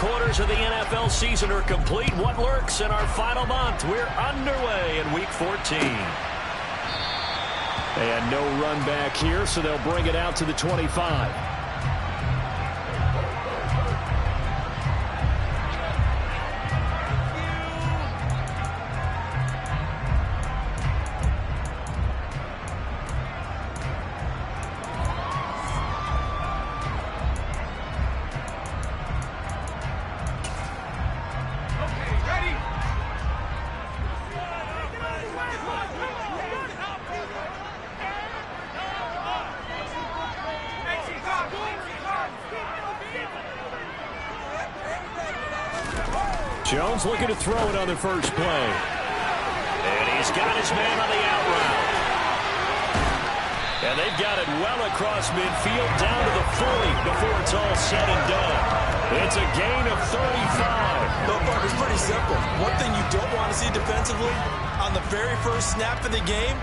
quarters of the NFL season are complete. What lurks in our final month? We're underway in Week 14. And no run back here, so they'll bring it out to the 25. Jones looking to throw it on the first play. And he's got his man on the out route. And they've got it well across midfield down to the 40 before it's all said and done. It's a gain of 35. No, Mark, it's pretty simple. One thing you don't want to see defensively, on the very first snap of the game,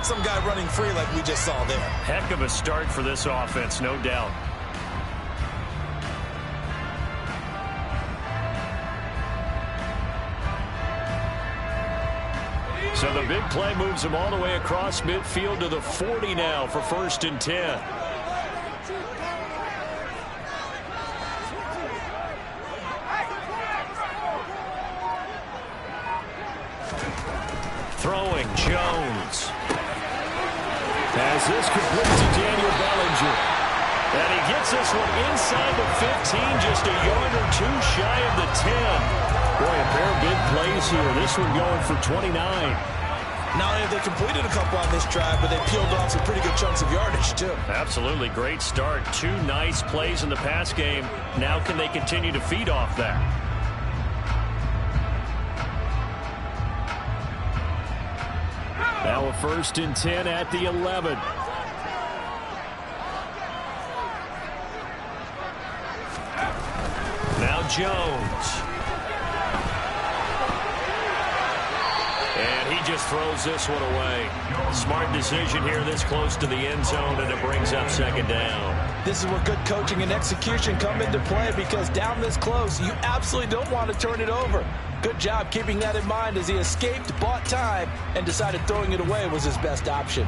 some guy running free like we just saw there. Heck of a start for this offense, no doubt. So the big play moves him all the way across midfield to the 40 now for 1st and 10. Throwing Jones. As this complete to Daniel Bellinger. And he gets this one inside the 15, just a yard or two shy of the 10. Boy, a pair of big plays here. This one going for 29. Not only have they completed a couple on this drive, but they peeled off some pretty good chunks of yardage, too. Absolutely great start. 2 nice plays in the pass game. Now can they continue to feed off that? Now a 1st and 10 at the 11. Now Jones. And he just throws this one away. Smart decision here this close to the end zone, and it brings up 2nd down. This is where good coaching and execution come into play, because down this close, you absolutely don't want to turn it over. Good job keeping that in mind as he escaped, bought time, and decided throwing it away was his best option.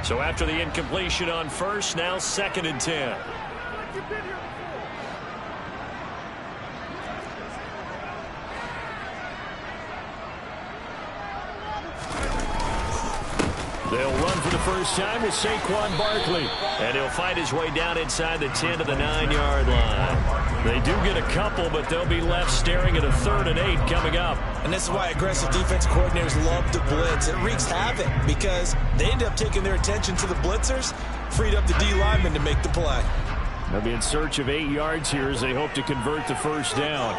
So after the incompletion on first, now 2nd and 10. They'll run for the first time with Saquon Barkley. And he'll fight his way down inside the 10 to the 9-yard line. They do get a couple, but they'll be left staring at a 3rd and 8 coming up. And this is why aggressive defense coordinators love to blitz. It wreaks havoc because they end up taking their attention to the blitzers, freed up the D lineman to make the play. They'll be in search of 8 yards here as they hope to convert the first down.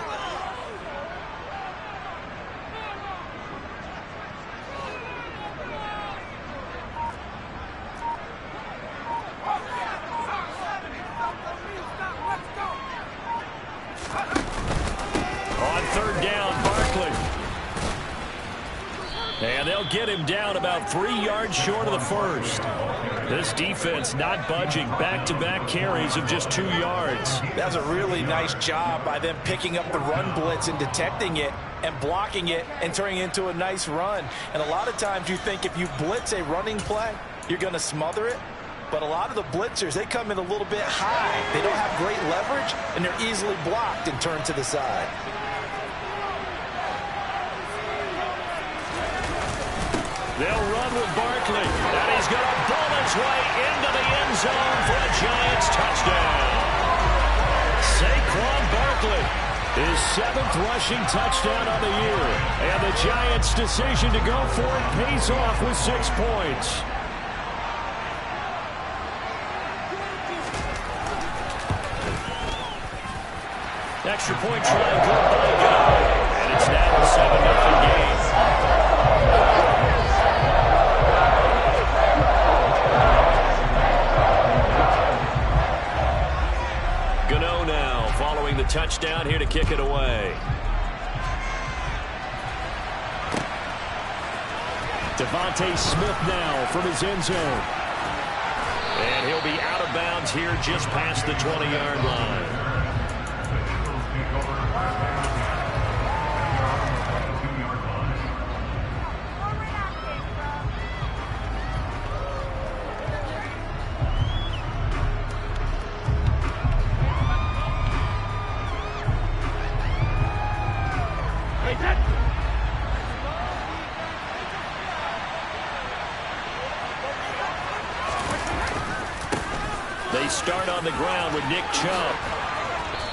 And they'll get him down about 3 yards short of the first. This defense not budging. Back-to-back carries of just 2 yards. That was a really nice job by them picking up the run blitz and detecting it and blocking it and turning it into a nice run. And a lot of times you think if you blitz a running play, you're going to smother it. But a lot of the blitzers, they come in a little bit high. They don't have great leverage, and they're easily blocked and turned to the side. They'll run with Barkley, and he's going to bull his way into the end zone for a Giants touchdown. Saquon Barkley, his 7th rushing touchdown on the year. And the Giants' decision to go for it pays off with 6 points. Extra point try, good by Go. And it's now a 7-0 game. Gano now following the touchdown here to kick it away. Devontae Smith now from his end zone. And he'll be out of bounds here just past the 20-yard line. They start on the ground with Nick Chubb.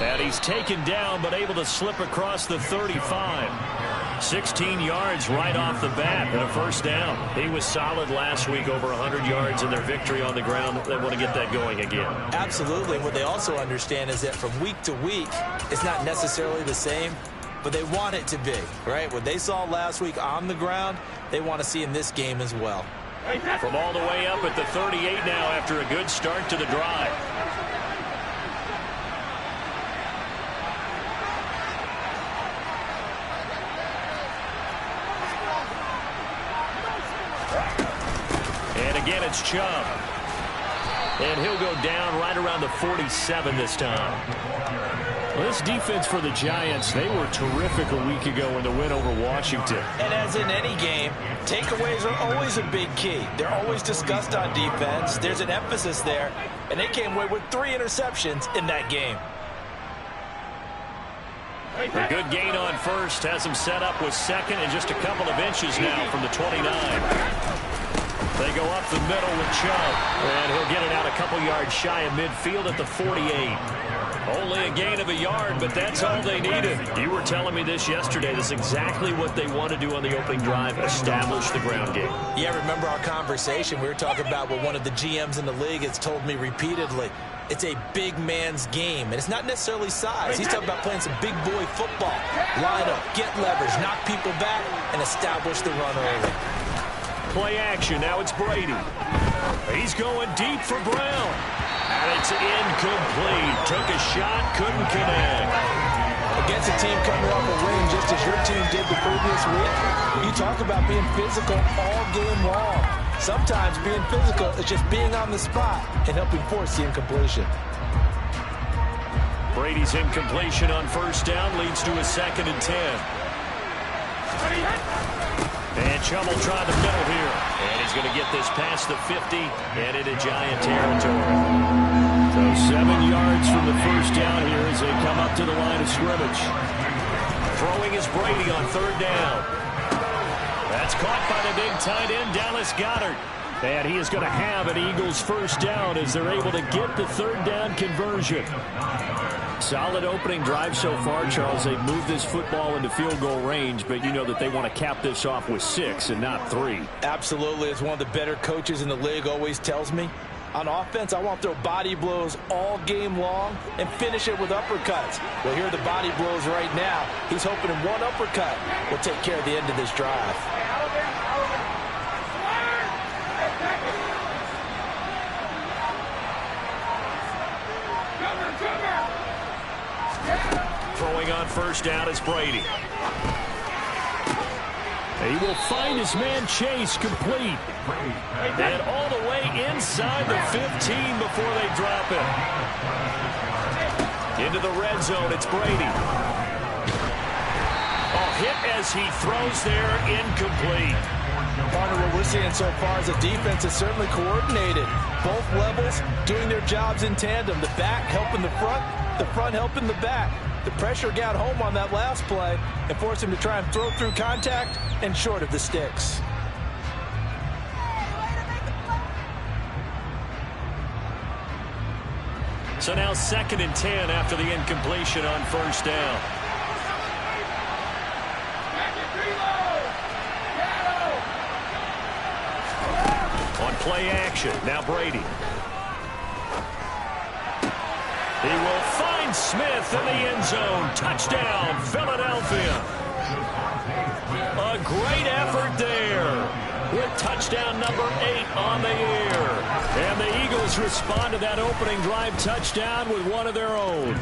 And he's taken down but able to slip across the 35. 16 yards right off the bat and a first down. He was solid last week, over 100 yards in their victory on the ground. They want to get that going again. Absolutely. What they also understand is that from week to week, it's not necessarily the same, but they want it to be, right? What they saw last week on the ground, they want to see in this game as well. From all the way up at the 38 now after a good start to the drive. And again, it's Chubb. And he'll go down right around the 47 this time. Well, this defense for the Giants, they were terrific a week ago in the win over Washington. And as in any game, takeaways are always a big key. They're always discussed on defense. There's an emphasis there, and they came away with 3 interceptions in that game. A good gain on first has him set up with second and just a couple of inches now from the 29. They go up the middle with Chubb, and he'll get it out a couple yards shy of midfield at the 48. Only a gain of a yard, but that's all they needed. You were telling me this yesterday. That's exactly what they want to do on the opening drive, establish the ground game. Yeah, remember our conversation. We were talking about what one of the GMs in the league has told me repeatedly. It's a big man's game, and it's not necessarily size. He's talking about playing some big boy football. Line up, get leverage, knock people back, and establish the run early. Play action. Now it's Brady. He's going deep for Brown. And it's incomplete. Took a shot, couldn't connect. Against a team coming off a win just as your team did the previous week, you talk about being physical all game long. Sometimes being physical is just being on the spot and helping force the incompletion. Brady's incompletion on first down leads to a 2nd and 10. And Chubb will try the middle here. And he's going to get this past the 50 and into Giant territory. So 7 yards from the first down here as they come up to the line of scrimmage. Throwing is Brady on 3rd down. That's caught by the big tight end, Dallas Goedert. And he is going to have an Eagles first down as they're able to get the 3rd down conversion. Solid opening drive so far, Charles. They've moved this football into field goal range, but you know that they want to cap this off with 6 and not 3. Absolutely. As one of the better coaches in the league always tells me, on offense, I want to throw body blows all game long and finish it with uppercuts. Well, here are the body blows right now. He's hoping in one uppercut will take care of the end of this drive. Throwing on first down is Brady. He will find his man Chase complete. And all the way inside the 15 before they drop it. Into the red zone, it's Brady. Hit as he throws there, incomplete. Partner, what we're seeing so far is the defense is certainly coordinated. Both levels doing their jobs in tandem. The back helping the front helping the back. The pressure got home on that last play and forced him to try and throw through contact and short of the sticks. So now 2nd and 10 after the incompletion on first down. On play action, now Brady. He will find Smith in the end zone. Touchdown, Philadelphia. A great effort there with touchdown number 8 on the year. And the Eagles respond to that opening drive touchdown with one of their own.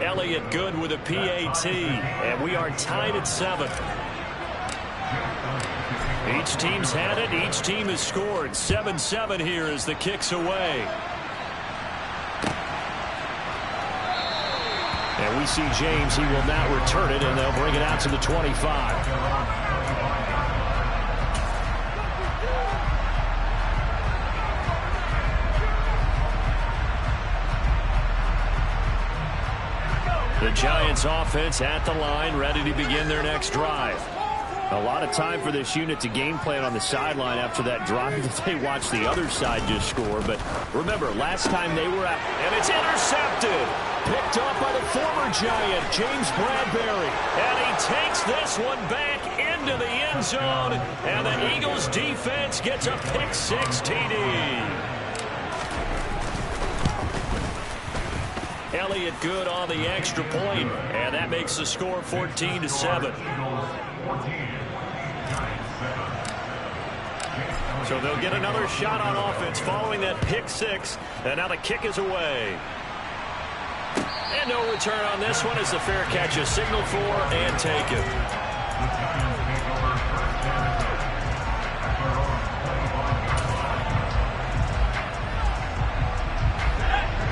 Elliott Good with a PAT, and we are tied at 7. Each team's had it. Each team has scored. 7-7 here as the kick's away. And we see James. He will not return it, and they'll bring it out to the 25. The Giants offense at the line, ready to begin their next drive. A lot of time for this unit to game plan on the sideline after that drive that they watched the other side just score. But remember, last time they were out, and it's intercepted. Picked off by the former Giant, James Bradbury. And he takes this one back into the end zone. And the Eagles defense gets a pick-6 TD. Elliott good on the extra point, and that makes the score 14-7. So they'll get another shot on offense following that pick-6, and now the kick is away. And no return on this one as the fair catch is signaled for and taken.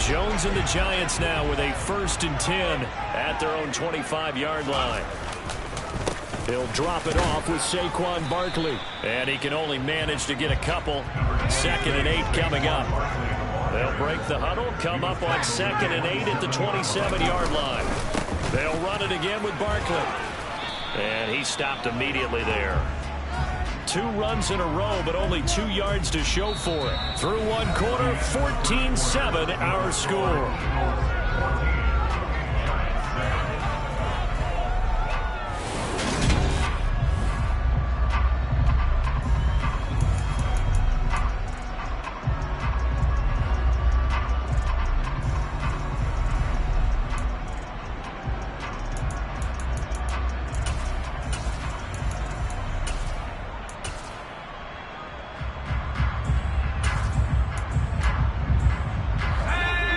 Jones and the Giants now with a 1st and 10 at their own 25-yard line. He'll drop it off with Saquon Barkley. And he can only manage to get a couple. 2nd and 8 coming up. They'll break the huddle, come up on 2nd and 8 at the 27-yard line. They'll run it again with Barkley. And he stopped immediately there. 2 runs in a row, but only 2 yards to show for it. Through 1 quarter, 14-7 our score.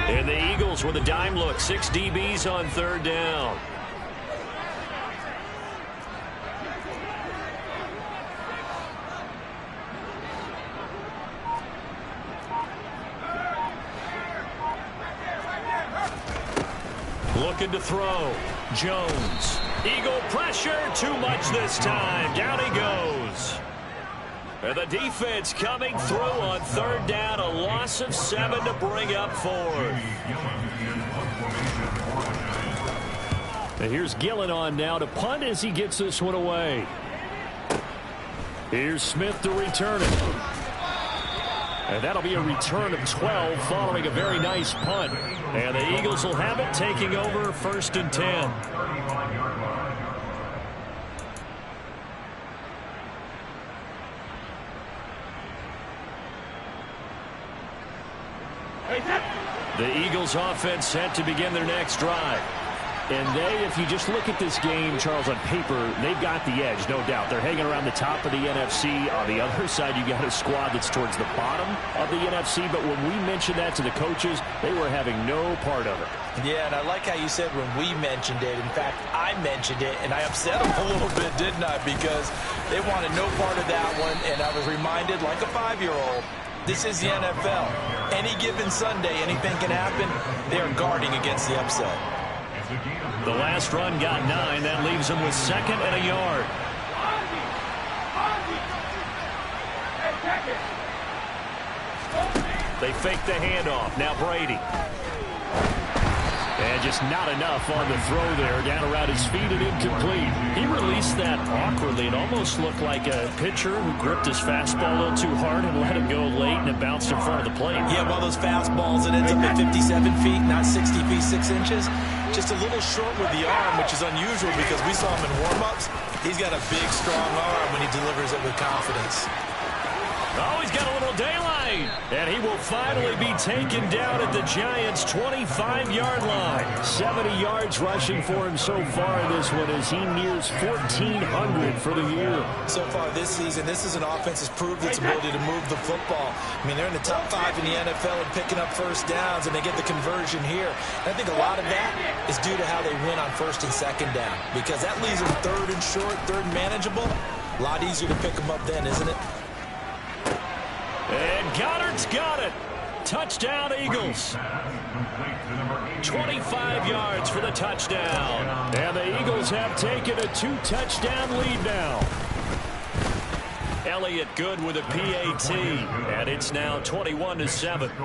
And the Eagles with a dime look. 6 DBs on 3rd down. Looking to throw. Jones. Eagle pressure. Too much this time. Down he goes. And the defense coming through on 3rd down. A loss of 7 to bring up 4th. And here's Gillen on now to punt as he gets this one away. Here's Smith to return it. And that'll be a return of 12 following a very nice punt. And the Eagles will have it, taking over 1st and 10. The Eagles offense set to begin their next drive. And they, if you just look at this game, Charles, on paper, they've got the edge, no doubt. They're hanging around the top of the NFC. On the other side, you got a squad that's towards the bottom of the NFC. But when we mentioned that to the coaches, they were having no part of it. Yeah, and I like how you said when we mentioned it. In fact, I mentioned it, and I upset them a little bit, didn't I? Because they wanted no part of that one, and I was reminded, like a 5-year-old, this is the NFL. Any given Sunday, anything can happen. They are guarding against the upset. The last run got 9. That leaves them with 2nd and a yard. They fake the handoff. Now Brady. And just not enough on the throw there. Down around his feet and incomplete. He released that awkwardly. It almost looked like a pitcher who gripped his fastball a little too hard and let it go late, and it bounced in front of the plate. Yeah, one of those fastballs that ends up at 57 feet, not 60 feet, 6 inches. Just a little short with the arm, which is unusual because we saw him in warm-ups. He's got a big, strong arm when he delivers it with confidence. Oh, he's got a little daylight. And he will finally be taken down at the Giants' 25-yard line. 70 yards rushing for him so far in this one as he nears 1,400 for the year. So far this season, this is an offense that's proved its ability to move the football. I mean, they're in the top 5 in the NFL and picking up first downs, and they get the conversion here. And I think a lot of that is due to how they win on 1st and 2nd down, because that leaves them 3rd and short, 3rd and manageable. A lot easier to pick them up then, isn't it? And Goddard's got it. Touchdown, Eagles. 25 yards for the touchdown. And the Eagles have taken a 2-touchdown lead now. Elliott good with a PAT, and it's now 21-7.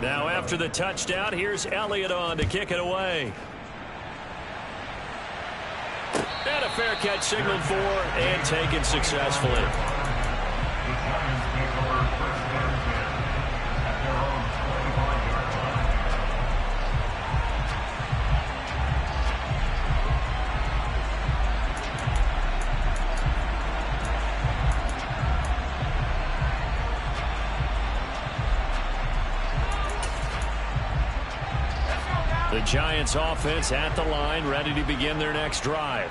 Now after the touchdown, here's Elliott on to kick it away. And a fair catch signaled for and taken successfully. The Giants offense at the line, ready to begin their next drive.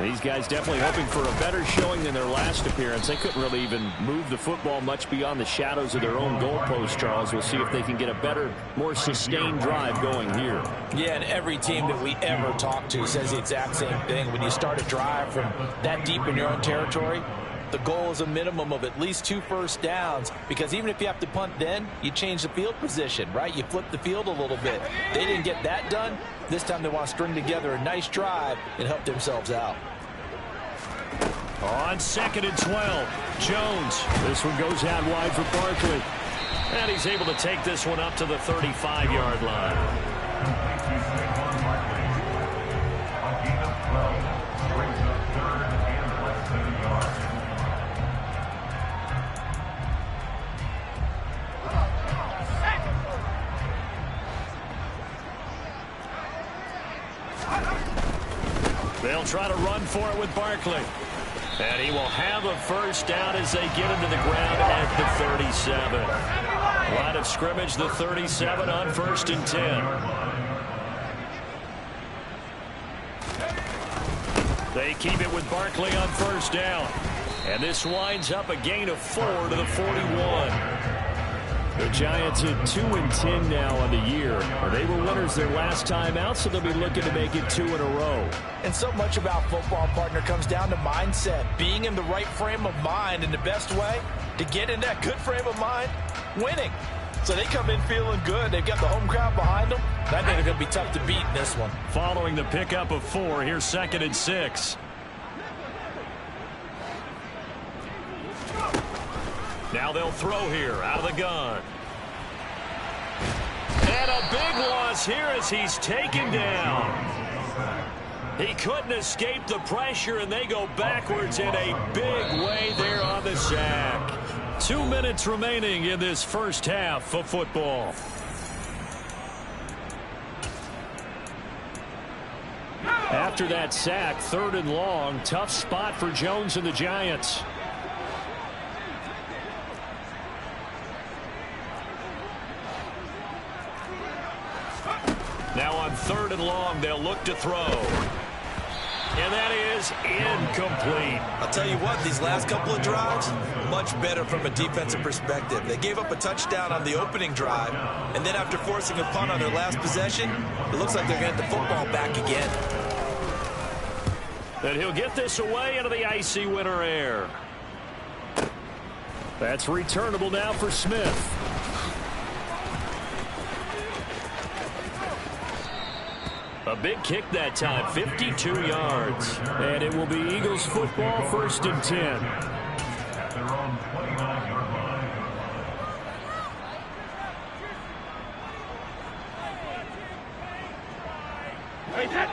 These guys definitely hoping for a better showing than their last appearance. They couldn't really even move the football much beyond the shadows of their own goalpost, Charles. We'll see if they can get a better, more sustained drive going here. Yeah, and every team that we ever talk to says the exact same thing. When you start a drive from that deep in your own territory, the goal is a minimum of at least 2 first downs, because even if you have to punt then, you change the field position, right? You flip the field a little bit. They didn't get that done. This time they want to string together a nice drive and help themselves out. On 2nd and 12, Jones. This one goes out wide for Barkley. And he's able to take this one up to the 35-yard line. They'll try to run for it with Barkley. And he will have a first down as they get him to the ground at the 37. Line of scrimmage, the 37 on 1st and 10. They keep it with Barkley on 1st down. And this winds up a gain of 4 to the 41. The Giants at 2-10 now on the year. They were winners their last time out, so they'll be looking to make it 2 in a row. And so much about football, partner, comes down to mindset. Being in the right frame of mind, and the best way to get in that good frame of mind, winning. So they come in feeling good. They've got the home crowd behind them. I think they're going to be tough to beat in this one. Following the pickup of 4, here's 2nd and 6. Now they'll throw here out of the gun. And a big loss here as he's taken down. He couldn't escape the pressure, and they go backwards in a big way there on the sack. 2 minutes remaining in this first half of football. After that sack, 3rd and long, tough spot for Jones and the Giants. Now on 3rd and long, they'll look to throw. And that is incomplete. I'll tell you what, these last couple of drives, much better from a defensive perspective. They gave up a touchdown on the opening drive, and then after forcing a punt on their last possession, it looks like they're going to get the football back again. And he'll get this away into the icy winter air. That's returnable now for Smith. A big kick that time, 52 yards. And it will be Eagles football, 1st and 10.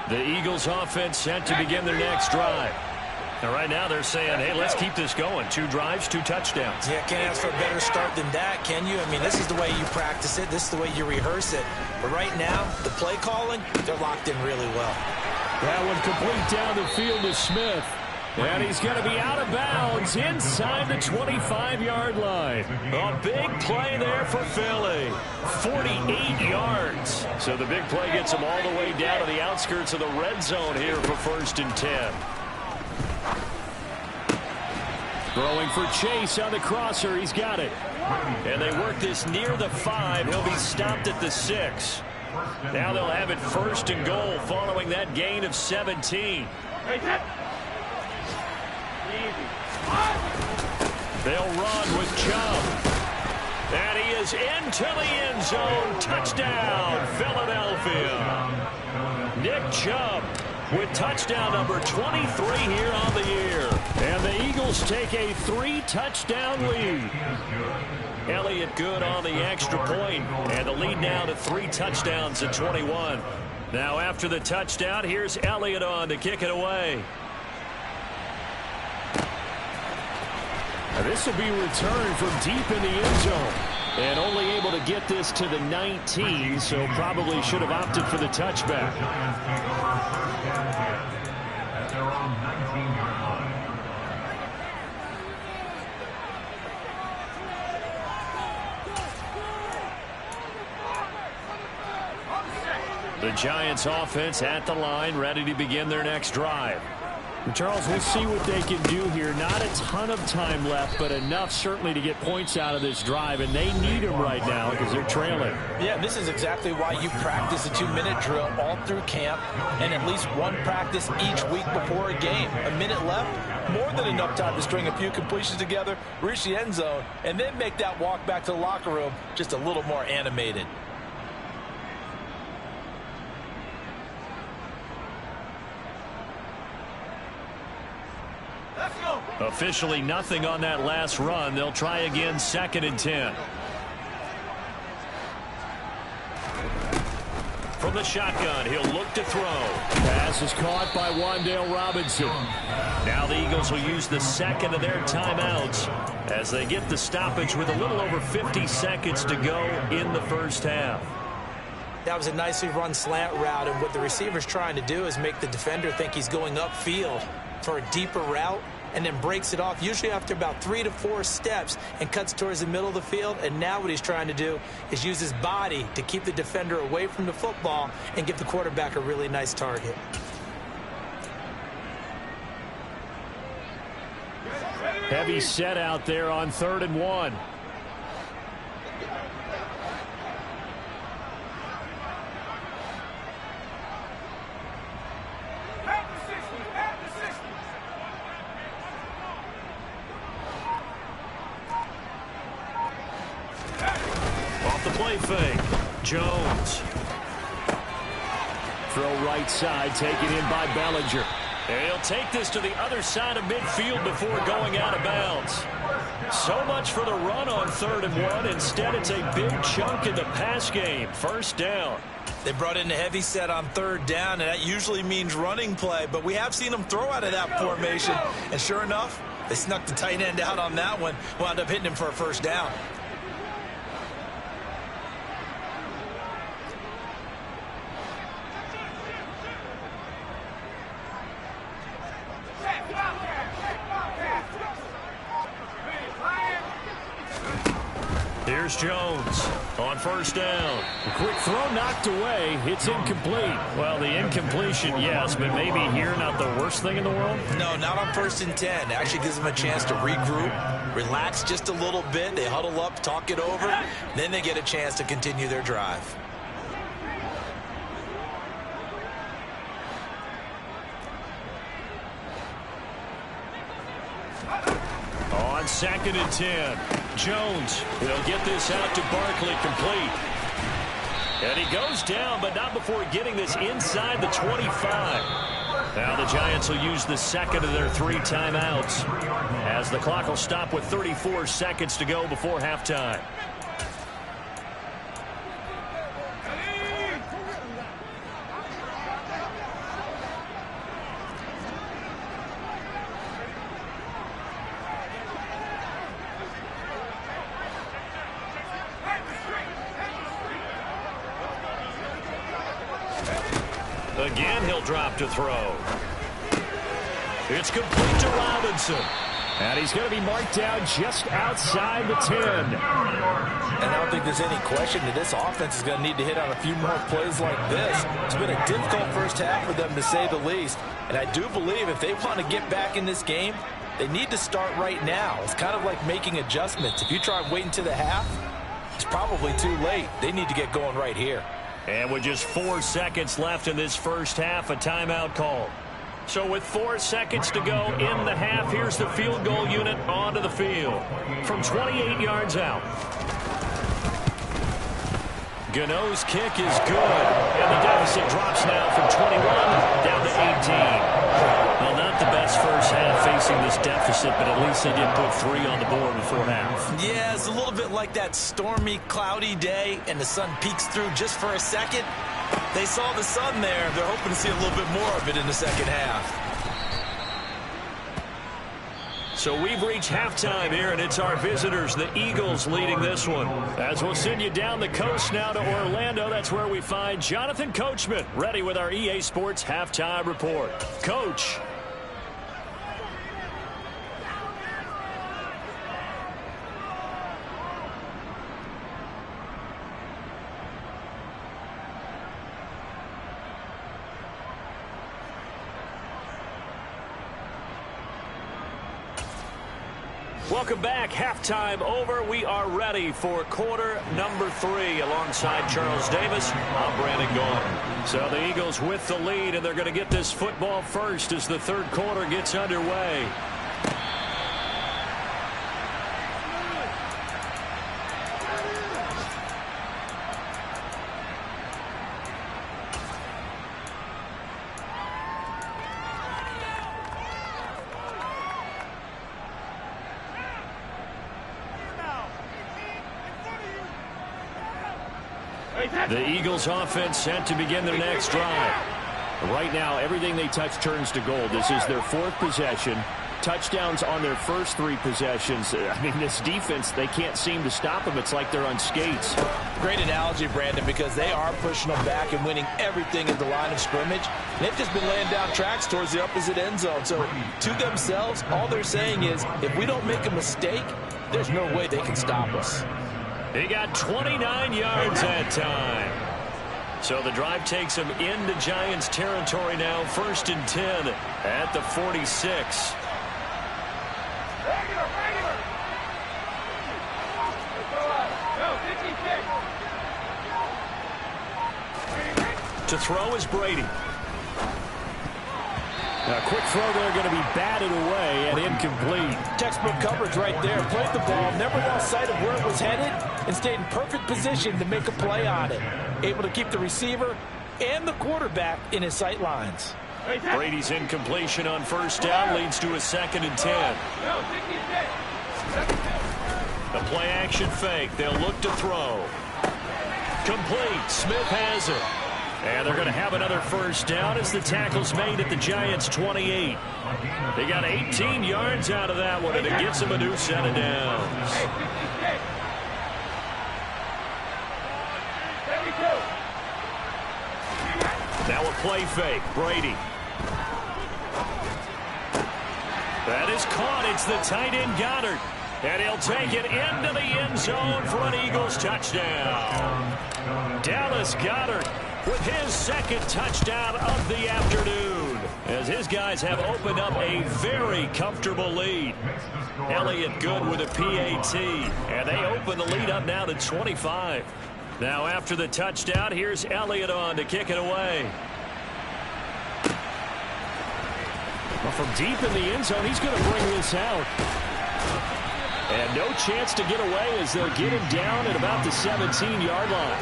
The Eagles offense set to begin their next drive. And right now they're saying, hey, let's keep this going. 2 drives, 2 touchdowns. Yeah, can't ask for a better start than that, can you? I mean, this is the way you practice it. This is the way you rehearse it. But right now, the play calling, they're locked in really well. That one complete down the field to Smith. And he's going to be out of bounds inside the 25-yard line. A big play there for Philly. 48 yards. So the big play gets him all the way down to the outskirts of the red zone here for 1st and 10. Throwing for Chase on the crosser. He's got it. And they work this near the 5. He'll be stopped at the 6. Now they'll have it 1st and goal following that gain of 17. They'll run with Chubb. And he is into the end zone. Touchdown, Philadelphia. Nick Chubb with touchdown number 23 here on the year. And the Eagles take a 3-touchdown lead. Elliott good on the extra point, and the lead now to 3 touchdowns at 21. Now after the touchdown, here's Elliott on to kick it away. This will be returned from deep in the end zone. And only able to get this to the 19, so probably should have opted for the touchback. The Giants offense at the line, ready to begin their next drive. Charles, we'll see what they can do here. Not a ton of time left, but enough certainly to get points out of this drive, and they need them right now because they're trailing. Yeah, this is exactly why you practice a 2-minute drill all through camp and at least one practice each week before a game. A minute left, more than enough time to string a few completions together, reach the end zone, and then make that walk back to the locker room just a little more animated. Officially nothing on that last run. They'll try again, 2nd and 10. From the shotgun, he'll look to throw. Pass is caught by Wan'Dale Robinson. Now the Eagles will use the second of their timeouts as they get the stoppage with a little over 50 seconds to go in the first half. That was a nicely run slant route, and what the receiver's trying to do is make the defender think he's going upfield for a deeper route, and then breaks it off, usually after about 3 to 4 steps, and cuts towards the middle of the field. And now what he's trying to do is use his body to keep the defender away from the football and give the quarterback a really nice target. Heavy set out there on 3rd and 1. Play fake. Jones. Throw right side, taken in by Bellinger. And he'll take this to the other side of midfield before going out of bounds. So much for the run on 3rd and 1. Instead, it's a big chunk in the pass game. 1st down. They brought in a heavy set on 3rd down, and that usually means running play. But we have seen them throw out of that formation. And sure enough, they snuck the tight end out on that one. Wound up hitting him for a 1st down. Here's Jones on 1st down. A quick throw knocked away. It's incomplete. Well, the incompletion, yes, but maybe here not the worst thing in the world? No, not on 1st and 10. It actually gives them a chance to regroup, relax just a little bit. They huddle up, talk it over, then they get a chance to continue their drive. On 2nd and 10, Jones will get this out to Barkley, complete. And he goes down, but not before getting this inside the 25. Now the Giants will use the second of their 3 timeouts as the clock will stop with 34 seconds to go before halftime. Again, he'll drop to throw. It's complete to Robinson. And he's going to be marked down just outside the 10. And I don't think there's any question that this offense is going to need to hit on a few more plays like this. It's been a difficult first half for them, to say the least. And I do believe if they want to get back in this game, they need to start right now. It's kind of like making adjustments. If you try waiting to the half, it's probably too late. They need to get going right here. And with just 4 seconds left in this first half, a timeout call. So with 4 seconds to go in the half, here's the field goal unit onto the field from 28 yards out. Gano's kick is good, and the deficit drops now from 21 down to 18. Well, not the best first half facing this deficit, but at least they did put 3 on the board before half. Yeah, it's a little bit like that stormy, cloudy day, and the sun peeks through just for a second. They saw the sun there. They're hoping to see a little bit more of it in the second half. So we've reached halftime here, and it's our visitors, the Eagles, leading this one. As we'll send you down the coast now to Orlando, that's where we find Jonathan Coachman, ready with our EA Sports Halftime Report. Coach. Welcome back. Halftime over. We are ready for quarter number 3 alongside Charles Davis. I'm Brandon Gaudin. So the Eagles with the lead, and they're going to get this football first as the third quarter gets underway. The Eagles offense set to begin their next drive. Right now, everything they touch turns to gold. This is their 4th possession. Touchdowns on their first 3 possessions. I mean, this defense, they can't seem to stop them. It's like they're on skates. Great analogy, Brandon, because they are pushing them back and winning everything in the line of scrimmage. They've just been laying down tracks towards the opposite end zone. So to themselves, all they're saying is, if we don't make a mistake, there's no way they can stop us. He got 29 yards that time. So the drive takes him into Giants territory now. 1st and 10 at the 46. To throw is Brady. A quick throw there, going to be batted away and incomplete. Textbook coverage right there. Played the ball, never lost sight of where it was headed, and stayed in perfect position to make a play on it. Able to keep the receiver and the quarterback in his sight lines. Brady's incompletion on 1st down leads to a 2nd and 10. The play action fake. They'll look to throw. Complete. Smith has it. And they're going to have another 1st down as the tackle's made at the Giants' 28. They got 18 yards out of that one, and it gets them a new set of downs. Now a play fake. Brady. That is caught. It's the tight end Goddard. And he'll take it into the end zone for an Eagles touchdown. Dallas Goedert with his 2nd touchdown of the afternoon, as his guys have opened up a very comfortable lead. Elliott good with a PAT, and they open the lead up now to 25. Now after the touchdown, here's Elliott on to kick it away. Well, from deep in the end zone, he's going to bring this out. And no chance to get away as they'll get him down at about the 17-yard line.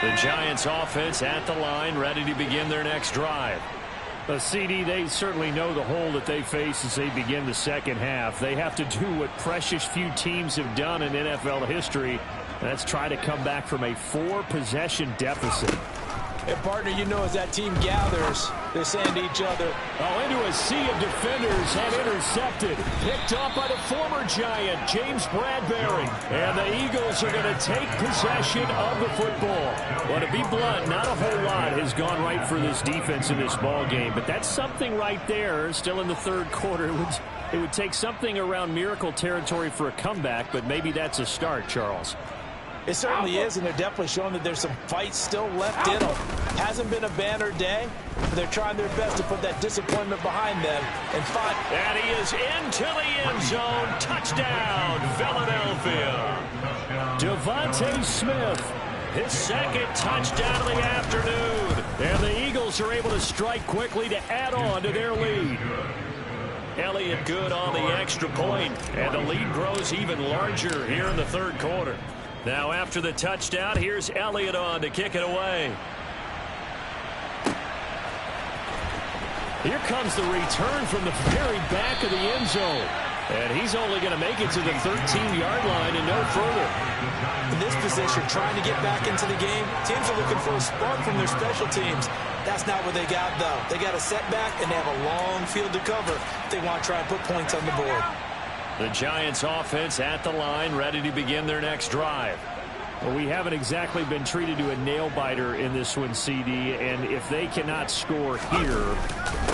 The Giants offense at the line, ready to begin their next drive. CD, they certainly know the hole that they face as they begin the second half. They have to do what precious few teams have done in NFL history. That's try to come back from a 4-possession deficit. And, partner, you know, as that team gathers, they're saying to each other, into a sea of defenders and intercepted. Picked up by the former Giant, James Bradbury. And the Eagles are going to take possession of the football. Well, to be blunt, not a whole lot has gone right for this defense in this ball game. But that's something right there, still in the third quarter. It would take something around miracle territory for a comeback, but maybe that's a start, Charles. It certainly is, and they're definitely showing that there's some fight still left in them. Hasn't been a banner day, but they're trying their best to put that disappointment behind them and find. And he is into the end zone. Touchdown, Philadelphia. Devontae Smith, his second touchdown of the afternoon. And the Eagles are able to strike quickly to add on to their lead. Elliott Good on the extra point, and the lead grows even larger here in the third quarter. Now after the touchdown, here's Elliott on to kick it away. Here comes the return from the very back of the end zone. And he's only going to make it to the 13-yard line and no further. In this position, trying to get back into the game, teams are looking for a spark from their special teams. That's not what they got, though. They got a setback, and they have a long field to cover if they want to try and put points on the board. The Giants offense at the line, ready to begin their next drive. Well, we haven't exactly been treated to a nail-biter in this one, CD, and if they cannot score here,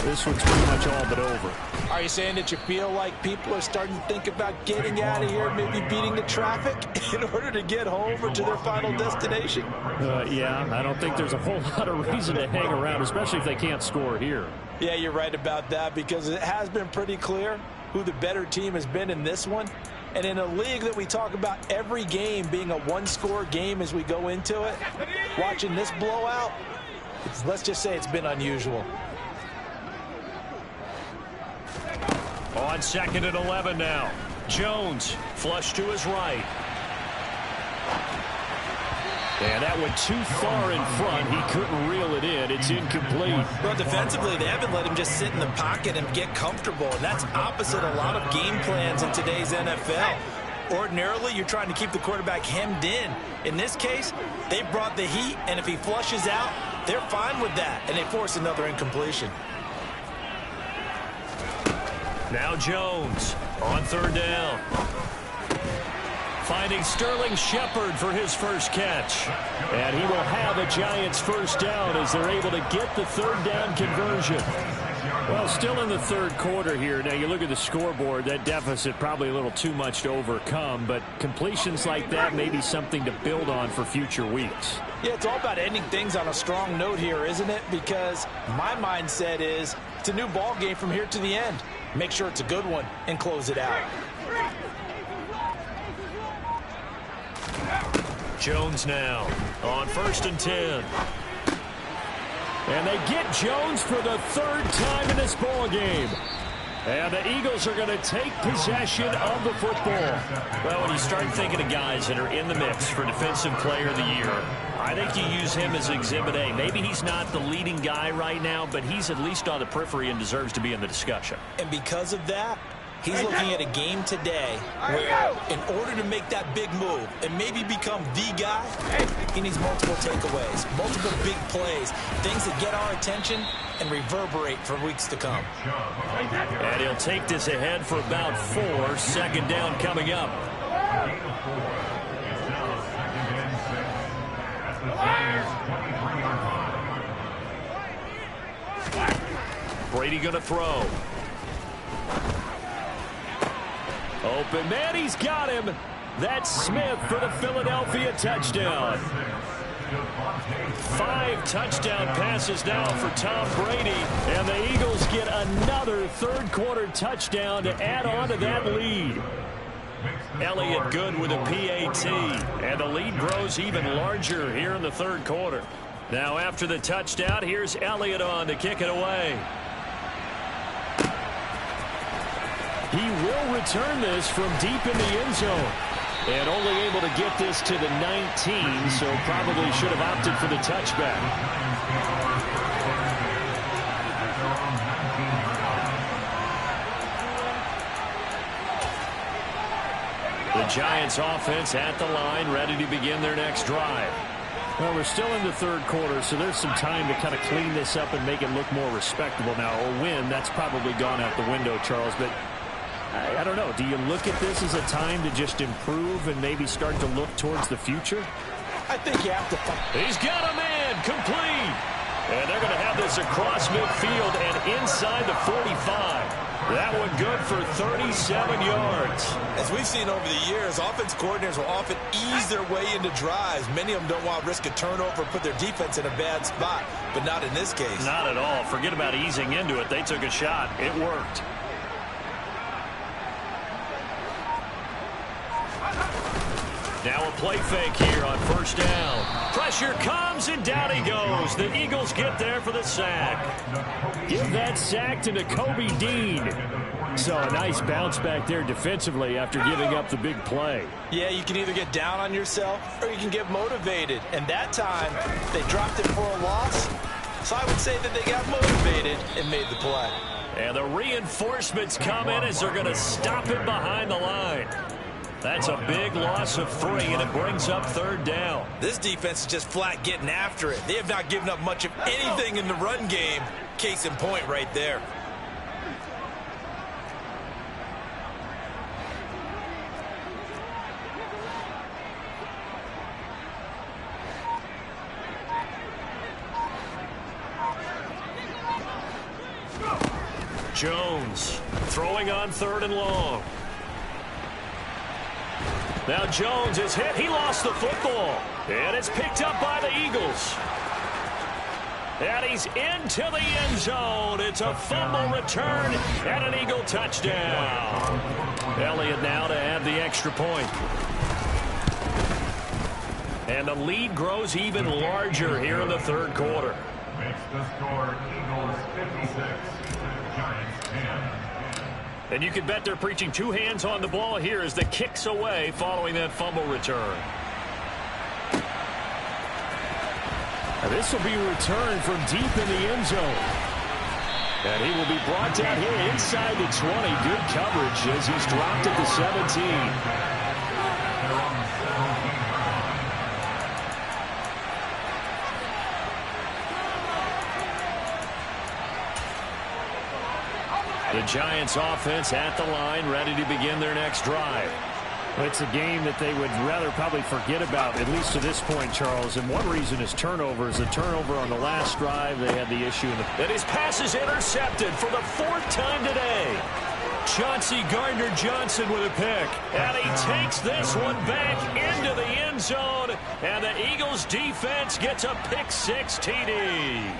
this one's pretty much all but over. Are you saying that you feel like people are starting to think about getting out of here, maybe beating the traffic in order to get home or to their final destination? Yeah, I don't think there's a whole lot of reason to hang around, especially if they can't score here. Yeah, you're right about that, because it has been pretty clear who the better team has been in this one. And in a league that we talk about every game being a one-score game as we go into it, watching this blowout, let's just say it's been unusual. On 2nd and 11 now. Jones flush to his right. And that went too far in front. He couldn't reel it in. It's incomplete. Well, defensively, they haven't let him just sit in the pocket and get comfortable. And that's opposite a lot of game plans in today's NFL. Ordinarily, you're trying to keep the quarterback hemmed in. In this case, they brought the heat, and if he flushes out, they're fine with that, and they force another incompletion. Now Jones on 3rd down. Finding Sterling Shepard for his first catch. And he will have a Giants first down as they're able to get the 3rd down conversion. Well, still in the third quarter here. Now, you look at the scoreboard, that deficit probably a little too much to overcome, but completions like that may be something to build on for future weeks. Yeah, it's all about ending things on a strong note here, isn't it? Because my mindset is it's a new ball game from here to the end. Make sure it's a good one and close it out. Jones now on 1st and 10. And they get Jones for the 3rd time in this ball game. And the Eagles are going to take possession of the football. Well, when you start thinking of guys that are in the mix for Defensive Player of the Year, I think you use him as Exhibit A. Maybe he's not the leading guy right now, but he's at least on the periphery and deserves to be in the discussion. And because of that, he's looking at a game today where in order to make that big move and maybe become the guy, he needs multiple takeaways, multiple big plays, things that get our attention and reverberate for weeks to come. And he'll take this ahead for about 4. 2nd down coming up. Brady going to throw. Open man, he's got him. That's Smith for the Philadelphia touchdown. 5 touchdown passes now for Tom Brady. And the Eagles get another third quarter touchdown to add on to that lead. Elliott Good with a PAT. And the lead grows even larger here in the third quarter. Now after the touchdown, here's Elliott on to kick it away. He will return this from deep in the end zone. And only able to get this to the 19, so probably should have opted for the touchback. The Giants offense at the line, ready to begin their next drive. Well, we're still in the third quarter, so there's some time to kind of clean this up and make it look more respectable. Now, a win, that's probably gone out the window, Charles, but I don't know. Do you look at this as a time to just improve and maybe start to look towards the future? I think you have to. He's got a man complete. And they're going to have this across midfield and inside the 45. That one good for 37 yards. As we've seen over the years, offense coordinators will often ease their way into drives. Many of them don't want to risk a turnover or put their defense in a bad spot, but not in this case. Not at all. Forget about easing into it. They took a shot. It worked. Now a play fake here on first down. Pressure comes, and down he goes. The Eagles get there for the sack. Give that sack to Nakobe Dean. So a nice bounce back there defensively after giving up the big play. Yeah, you can either get down on yourself or you can get motivated. And that time, they dropped it for a loss. So I would say that they got motivated and made the play. And the reinforcements come in as they're going to stop it behind the line. That's a big loss of 3, and it brings up third down. This defense is just flat getting after it. They have not given up much of anything in the run game. Case in point right there. Jones throwing on 3rd and long. Now Jones is hit. He lost the football. And it's picked up by the Eagles. And he's into the end zone. It's a fumble return and an Eagle touchdown. Elliott now to add the extra point. And the lead grows even larger here in the third quarter. Makes the score Eagles 56, Giants 10. And you can bet they're preaching 2 hands on the ball here as the kicks away following that fumble return. And this will be returned from deep in the end zone. And he will be brought down here inside the 20. Good coverage as he's dropped at the 17. The Giants offense at the line, ready to begin their next drive. It's a game that they would rather probably forget about, at least to this point, Charles. And one reason is turnovers. The turnover on the last drive, they had the issue. And his pass is intercepted for the 4th time today. Chauncey Gardner-Johnson with a pick. And he takes this one back into the end zone. And the Eagles defense gets a pick-6 TD.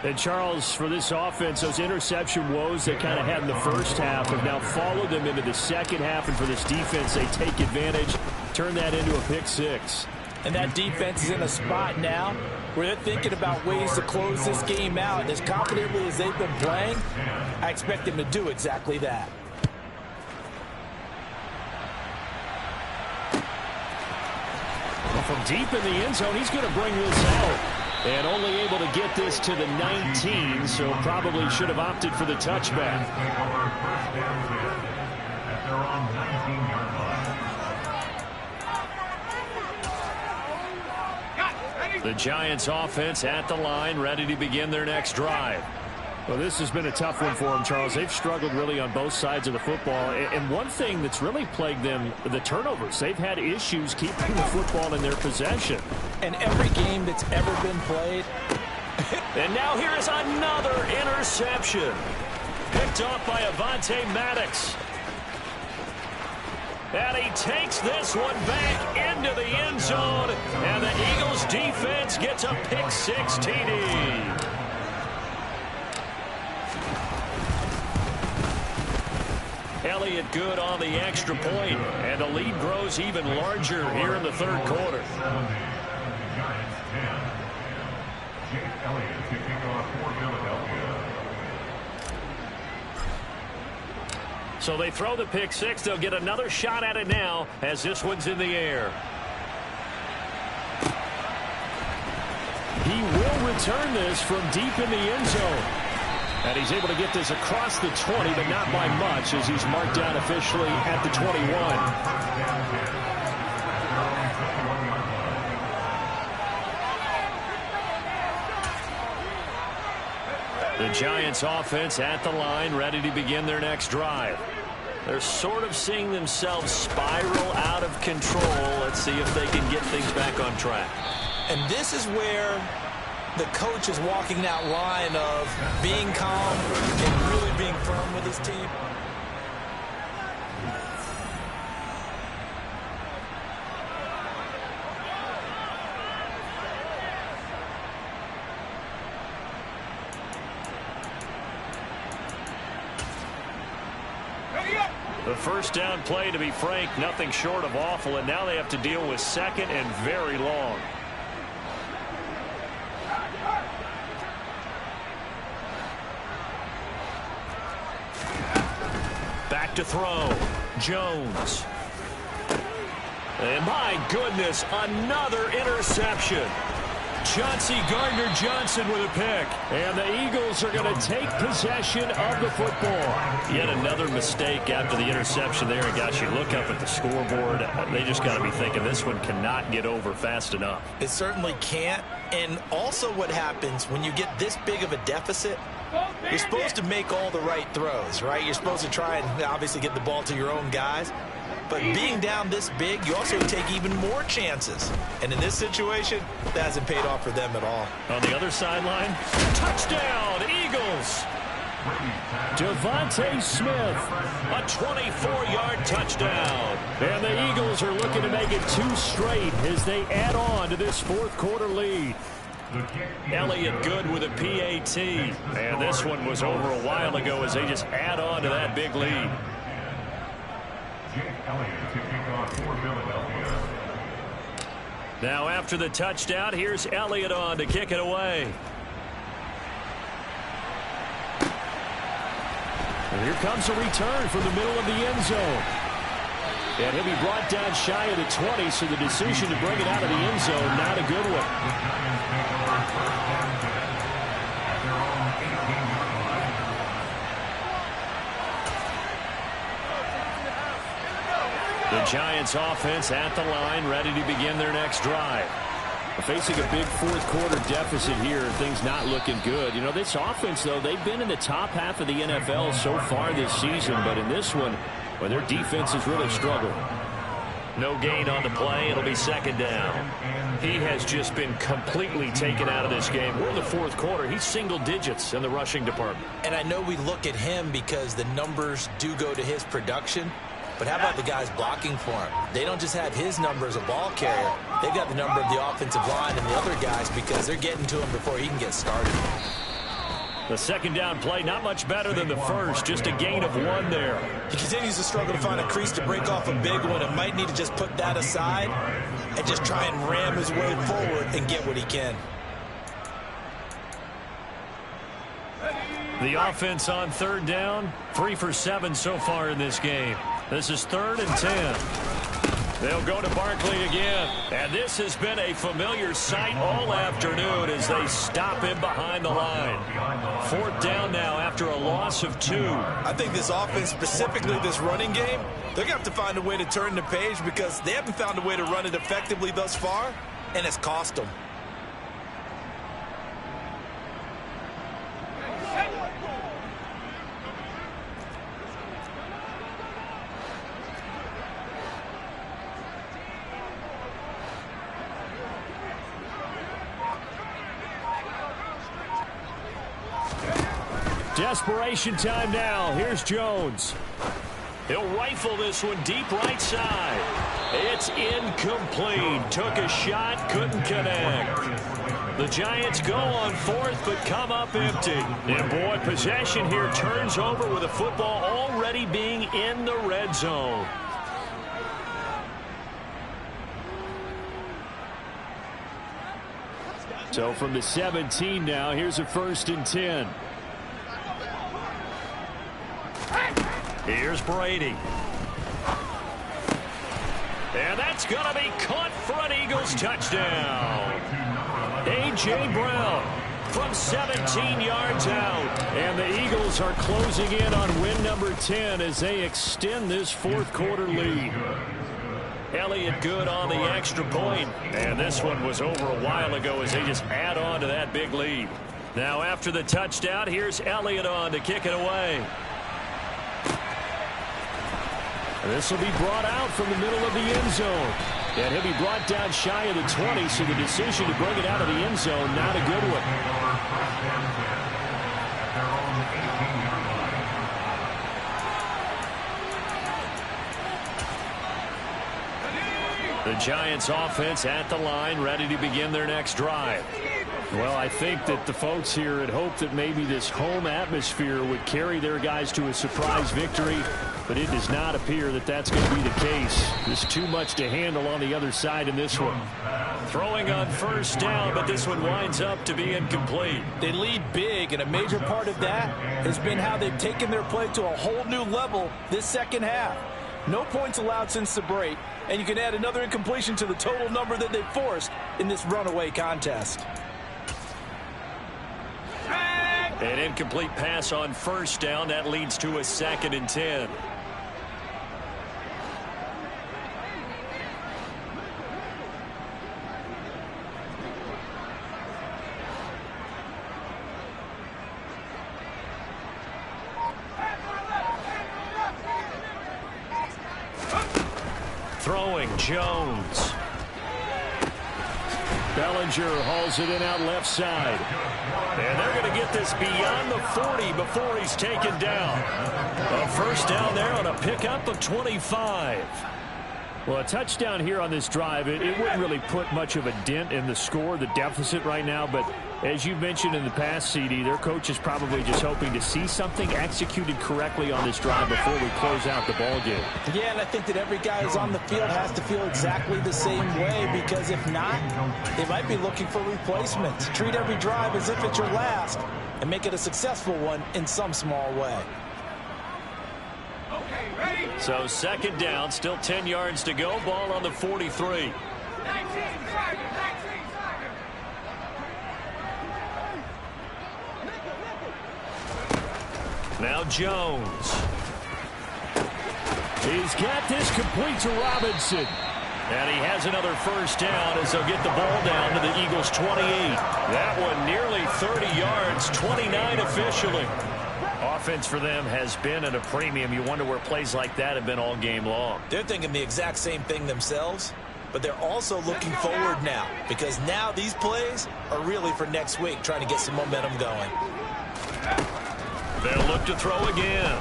And, Charles, for this offense, those interception woes they kind of had in the first half have now followed them into the second half. And for this defense, they take advantage, turn that into a pick-6. And that defense is in a spot now where they're thinking about ways to close this game out. And as confidently as they've been playing, I expect them to do exactly that. Well, from deep in the end zone, he's going to bring this out. And only able to get this to the 19, so probably should have opted for the touchback. The Giants offense at the line, ready to begin their next drive. Well, this has been a tough one for them, Charles. They've struggled really on both sides of the football. And one thing that's really plagued them, the turnovers. They've had issues keeping the football in their possession. And every game that's ever been played. And now here is another interception. Picked off by Avonte Maddox. And he takes this one back into the end zone. And the Eagles defense gets a pick-6 TD. Elliott good on the extra point, and the lead grows even larger here in the third quarter. So they throw the pick-6. They'll get another shot at it now as this one's in the air. He will return this from deep in the end zone. And he's able to get this across the 20, but not by much as he's marked down officially at the 21. The Giants offense at the line, ready to begin their next drive. They're sort of seeing themselves spiral out of control. Let's see if they can get things back on track. And this is where the coach is walking that line of being calm and really being firm with his this team. The first down play, to be frank, nothing short of awful, and now they have to deal with second and very long. Back to throw. Jones. And my goodness, another interception. Chauncey Gardner-Johnson with a pick. And the Eagles are going to take possession of the football. Yet another mistake after the interception there. And gosh, you look up at the scoreboard, they just got to be thinking this one cannot get over fast enough. It certainly can't. And also what happens when you get this big of a deficit, you're supposed to make all the right throws, right? You're supposed to try and obviously get the ball to your own guys. But being down this big, you also take even more chances. And in this situation, that hasn't paid off for them at all. On the other sideline, touchdown, Eagles. Devontae Smith, a 24-yard touchdown. And the Eagles are looking to make it 2 straight as they add on to this fourth-quarter lead. Elliott Good with a PAT. And this one was over a while ago as they just add on to that big lead. Now after the touchdown, here's Elliott on to kick it away. And here comes a return from the middle of the end zone. And he'll be brought down shy of the 20, so the decision to bring it out of the end zone, not a good one. The Giants offense at the line, ready to begin their next drive. Facing a big fourth-quarter deficit here, things not looking good. You know, this offense, though, they've been in the top half of the NFL so far this season, but in this one, well, their defense has really struggled. No gain on the play. It'll be second down. He has just been completely taken out of this game. We're in the fourth quarter. He's single digits in the rushing department. And I know we look at him because the numbers do go to his production. But how about the guys blocking for him? They don't just have his number as a ball carrier. They've got the number of the offensive line and the other guys because they're getting to him before he can get started. The second down play, not much better than the first. Just a gain of 1 there. He continues to struggle to find a crease to break off a big one and might need to just put that aside and just try and ram his way forward and get what he can. The offense on third down, 3 for 7 so far in this game. This is 3rd and 10. They'll go to Barkley again. And this has been a familiar sight all afternoon as they stop him behind the line. 4th down now after a loss of 2. I think this offense, specifically this running game, they're going to have to find a way to turn the page because they haven't found a way to run it effectively thus far, and it's cost them. Desperation time now. Here's Jones. He'll rifle this one deep right side. It's incomplete. Took a shot, couldn't connect. The Giants go on 4th, but come up empty. And boy, possession here turns over with the football already being in the red zone. So from the 17 now, here's a 1st and 10. Here's Brady. And that's going to be caught for an Eagles touchdown. A.J. Brown from 17 yards out. And the Eagles are closing in on win number 10 as they extend this fourth-quarter lead. Elliott Good on the extra point. And this one was over a while ago as they just add on to that big lead. Now after the touchdown, here's Elliott on to kick it away. This will be brought out from the middle of the end zone. And he'll be brought down shy of the 20, so the decision to bring it out of the end zone, not a good one. The Giants offense at the line, ready to begin their next drive. Well, I think that the folks here had hoped that maybe this home atmosphere would carry their guys to a surprise victory, but it does not appear that that's going to be the case. There's too much to handle on the other side in this one. Throwing on first down, but this one winds up to be incomplete. They lead big, and a major part of that has been how they've taken their play to a whole new level this second half. No points allowed since the break, and you can add another incompletion to the total number that they've forced in this runaway contest. An incomplete pass on first down. That leads to a 2nd and 10. Throwing, Jones. Bellinger hauls it in out left side. And they're going to get this beyond the 40 before he's taken down. A first down there on a pickup of 25. Well, a touchdown here on this drive, it wouldn't really put much of a dent in the score, the deficit right now. But as you mentioned in the past, CD, their coach is probably just hoping to see something executed correctly on this drive before we close out the ball game. Yeah, and I think that every guy who's on the field has to feel exactly the same way, because if not, they might be looking for replacements. Treat every drive as if it's your last and make it a successful one in some small way. So 2nd down, still 10 yards to go. Ball on the 43. Now Jones. He's got this complete to Robinson. And he has another first down as they'll get the ball down to the Eagles' 28. That one nearly 30 yards, 29 officially. Offense for them has been at a premium. You wonder where plays like that have been all game long. They're thinking the exact same thing themselves, but they're also looking forward now, because now these plays are really for next week, trying to get some momentum going. They'll look to throw again.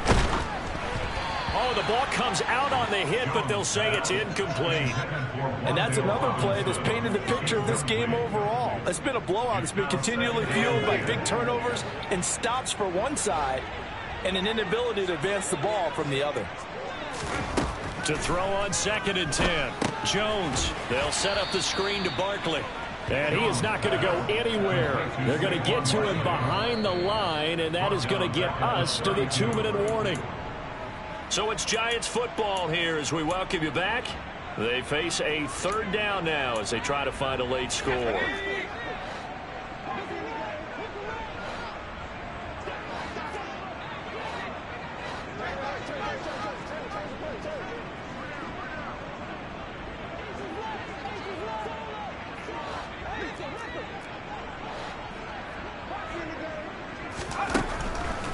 Oh, the ball comes out on the hit, but they'll say it's incomplete. And that's another play that's painted the picture of this game overall. It's been a blowout. It's been continually fueled by big turnovers and stops for one side and an inability to advance the ball from the other. To throw on 2nd and 10. Jones. They'll set up the screen to Barkley. And he is not going to go anywhere. They're going to get to him behind the line, and that is going to get us to the 2-minute warning. So it's Giants football here as we welcome you back. They face a 3rd down now as they try to find a late score.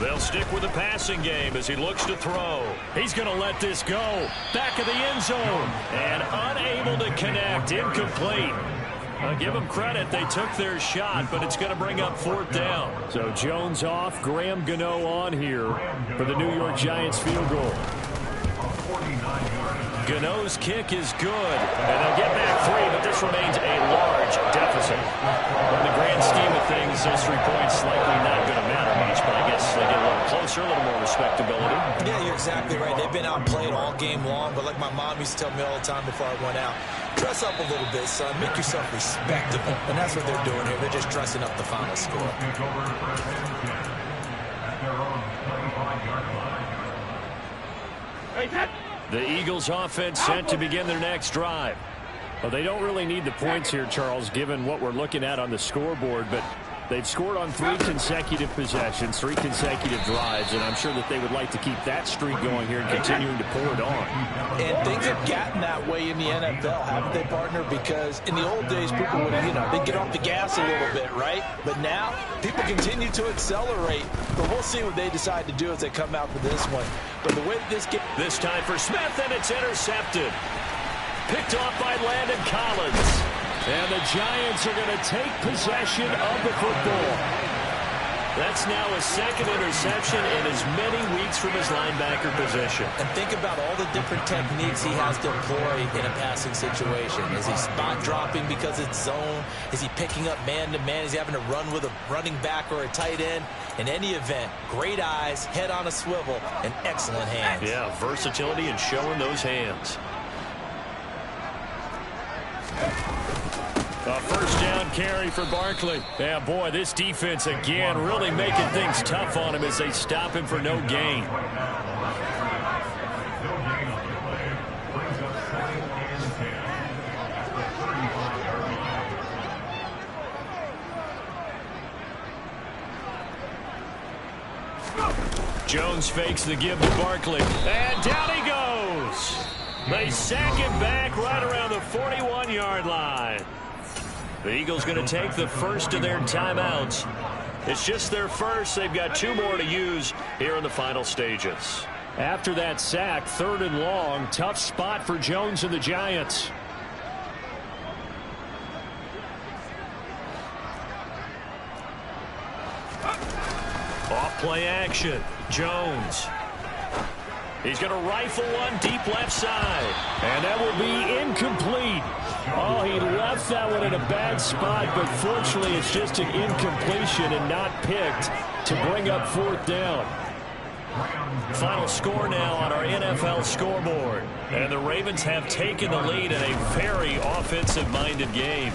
They'll stick with the passing game as he looks to throw. He's going to let this go. Back of the end zone. And unable to connect. Incomplete. I'll give them credit. They took their shot, but it's going to bring up 4th down. So Jones off, Graham Gano on here for the New York Giants field goal. Gano's kick is good. And they'll get back 3, but this remains a large deficit. In the grand scheme of things, those 3 points likely not going to matter much, but I guess they get a little closer, a little more respectability. Yeah, you're exactly right. They've been outplayed all game long, but like my mom used to tell me all the time before I went out, dress up a little bit, son. Make yourself respectable. And that's what they're doing here. They're just dressing up the final score. The Eagles offense set to begin their next drive. Well, they don't really need the points here, Charles, given what we're looking at on the scoreboard, but they've scored on 3 consecutive possessions, 3 consecutive drives, and I'm sure that they would like to keep that streak going here and continuing to pour it on. And things have gotten that way in the NFL, haven't they, partner? Because in the old days, people would, they'd get off the gas a little bit, right? But now, people continue to accelerate. But we'll see what they decide to do as they come out for this one. But the way that this game... This time for Smith, and it's intercepted. Picked off by Landon Collins. And the Giants are going to take possession of the football. That's now his second interception in as many weeks from his linebacker position. And think about all the different techniques he has to employ in a passing situation. Is he spot dropping because it's zone? Is he picking up man-to-man? Is he having to run with a running back or a tight end? In any event, great eyes, head on a swivel, and excellent hands. Yeah, versatility and showing those hands. A first down carry for Barkley. Yeah, boy, this defense again really making things tough on him as they stop him for no gain. Jones fakes the give to Barkley. And down he goes. They sack him back right around the 41-yard line. The Eagles going to take the first of their timeouts. It's just their first. They've got 2 more to use here in the final stages. After that sack, 3rd and long, tough spot for Jones and the Giants. Off play action. Jones. He's going to rifle one deep left side. And that will be incomplete. Oh, he left that one in a bad spot, but fortunately it's just an incompletion and not picked to bring up 4th down. Final score now on our NFL scoreboard. And the Ravens have taken the lead in a very offensive-minded game.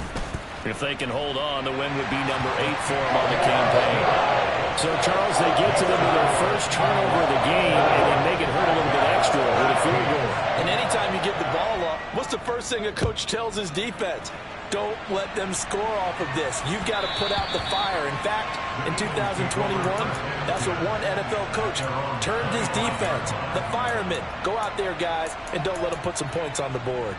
If they can hold on, the win would be number 8 for them on the campaign. So, Charles, they get to them with their first turnover of the game, and then make it hurt a little bit extra with a field goal. And anytime you give the ball up, what's the first thing a coach tells his defense? Don't let them score off of this. You've got to put out the fire. In fact, in 2021, that's what one NFL coach turned his defense. The firemen. Go out there, guys, and don't let them put some points on the board.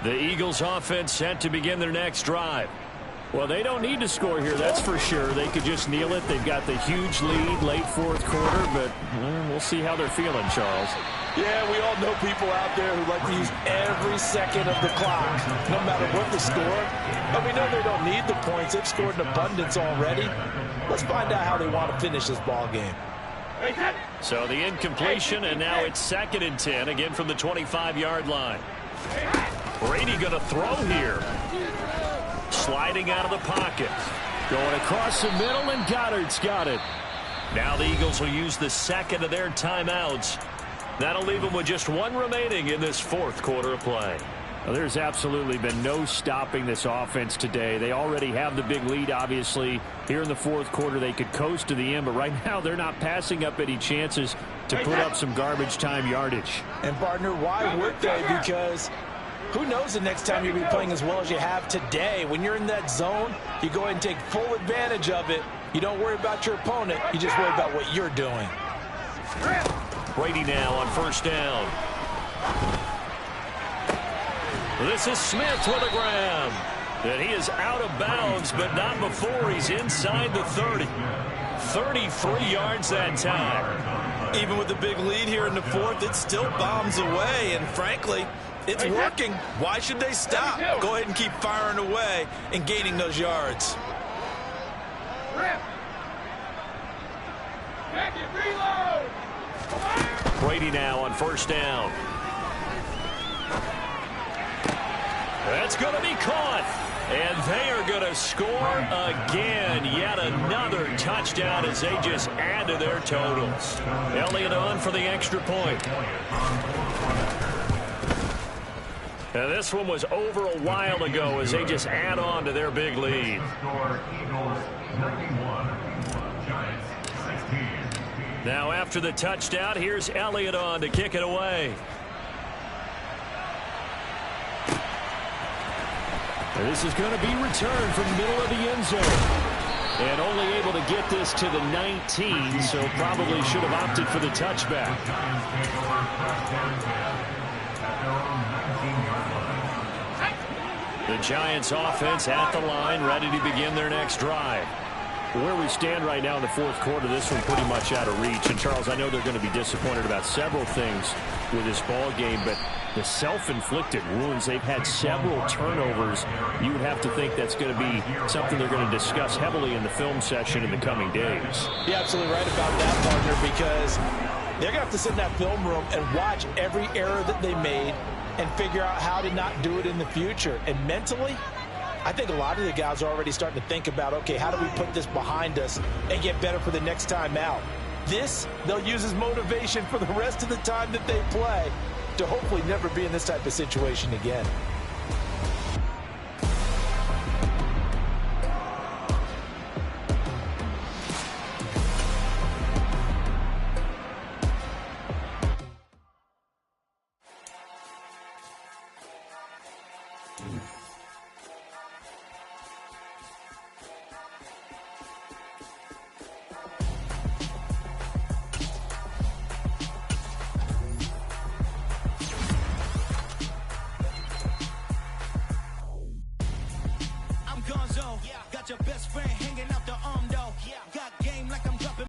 The Eagles offense set to begin their next drive. Well, they don't need to score here, that's for sure. They could just kneel it. They've got the huge lead, late 4th quarter, but we'll see how they're feeling, Charles. Yeah, we all know people out there who like to use every second of the clock, no matter what the score. But we know they don't need the points. They've scored in abundance already. Let's find out how they want to finish this ball game. So the incompletion, and now it's 2nd and 10, again from the 25-yard line. Brady going to throw here. Sliding out of the pocket. Going across the middle, and Goddard's got it. Now the Eagles will use the 2nd of their timeouts. That'll leave them with just 1 remaining in this 4th quarter of play. Well, there's absolutely been no stopping this offense today. They already have the big lead, obviously. Here in the 4th quarter, they could coast to the end, but right now they're not passing up any chances to put up some garbage time yardage. And, partner, why would they? Because who knows the next time you'll be playing as well as you have today. When you're in that zone, you go ahead and take full advantage of it. You don't worry about your opponent. You just worry about what you're doing. Brady now on 1st down. This is Smith with a grab. And he is out of bounds, but not before he's inside the 30. 33 yards that time. Even with the big lead here in the 4th, it still bombs away. And frankly, it's working. Why should they stop? Go ahead and keep firing away and gaining those yards. Brady now on 1st down. That's going to be caught. And they are going to score again. Yet another touchdown as they just add to their totals. Elliott on for the extra point. And this one was over a while ago as they just add on to their big lead. Now after the touchdown, here's Elliott on to kick it away. And this is going to be returned from the middle of the end zone. And only able to get this to the 19, so probably should have opted for the touchback. The Giants offense at the line, ready to begin their next drive. Where we stand right now in the fourth quarter, this one pretty much out of reach. And, Charles, I know they're going to be disappointed about several things with this ball game, but the self-inflicted wounds, they've had several turnovers. You would have to think that's going to be something they're going to discuss heavily in the film session in the coming days. You're absolutely right about that, partner, because they're going to have to sit in that film room and watch every error that they made and figure out how to not do it in the future. And mentally, I think a lot of the guys are already starting to think about, okay, how do we put this behind us and get better for the next time out? This, they'll use as motivation for the rest of the time that they play to hopefully never be in this type of situation again. Defense.